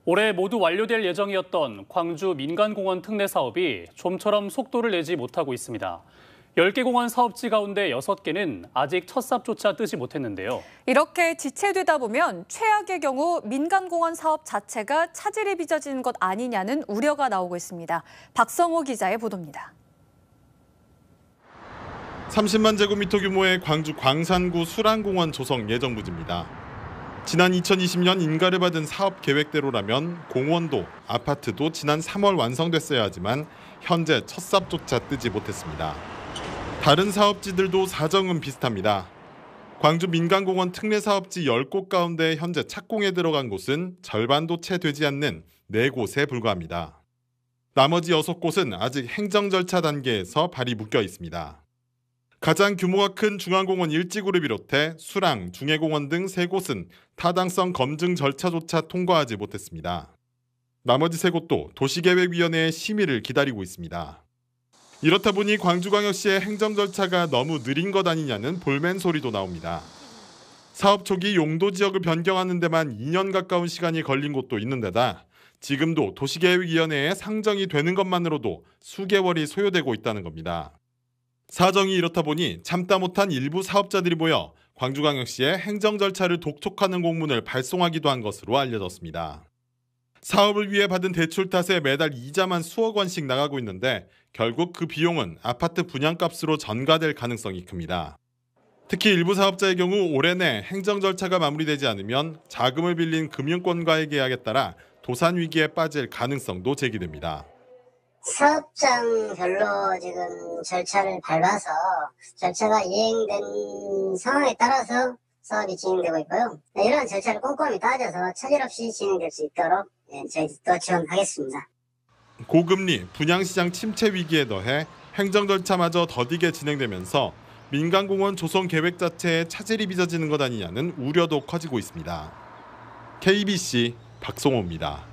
올해 모두 완료될 예정이었던 광주 민간공원 특례 사업이 좀처럼 속도를 내지 못하고 있습니다. 10개 공원 사업지 가운데 6개는 아직 첫 삽조차 뜨지 못했는데요. 이렇게 지체되다 보면 최악의 경우 민간공원 사업 자체가 차질이 빚어지는 것 아니냐는 우려가 나오고 있습니다. 박성호 기자의 보도입니다. 30만 제곱미터 규모의 광주 광산구 수랑공원 조성 예정 부지입니다. 지난 2020년 인가를 받은 사업 계획대로라면 공원도 아파트도 지난 3월 완성됐어야 하지만 현재 첫 삽조차 뜨지 못했습니다. 다른 사업지들도 사정은 비슷합니다. 광주 민간공원 특례 사업지 10곳 가운데 현재 착공에 들어간 곳은 절반도 채 되지 않는 4곳에 불과합니다. 나머지 6곳은 아직 행정 절차 단계에서 발이 묶여 있습니다. 가장 규모가 큰 중앙공원 일지구를 비롯해 수랑, 중해공원 등 3곳은 타당성 검증 절차조차 통과하지 못했습니다. 나머지 3곳도 도시계획위원회의 심의를 기다리고 있습니다. 이렇다 보니 광주광역시의 행정 절차가 너무 느린 것 아니냐는 볼멘 소리도 나옵니다. 사업 초기 용도 지역을 변경하는 데만 2년 가까운 시간이 걸린 곳도 있는 데다 지금도 도시계획위원회에 상정이 되는 것만으로도 수개월이 소요되고 있다는 겁니다. 사정이 이렇다 보니 참다 못한 일부 사업자들이 모여 광주광역시에 행정 절차를 독촉하는 공문을 발송하기도 한 것으로 알려졌습니다. 사업을 위해 받은 대출 탓에 매달 이자만 수억 원씩 나가고 있는데 결국 그 비용은 아파트 분양값으로 전가될 가능성이 큽니다. 특히 일부 사업자의 경우 올해 내 행정 절차가 마무리되지 않으면 자금을 빌린 금융권과의 계약에 따라 도산 위기에 빠질 가능성도 제기됩니다. 사업장별로 지금 절차를 밟아서 절차가 이행된 상황에 따라서 사업이 진행되고 있고요. 이러한 절차를 꼼꼼히 따져서 차질 없이 진행될 수 있도록 저희도 지원하겠습니다. 고금리, 분양시장 침체 위기에 더해 행정 절차마저 더디게 진행되면서 민간공원 조성 계획 자체에 차질이 빚어지는 것 아니냐는 우려도 커지고 있습니다. KBC 박성호입니다.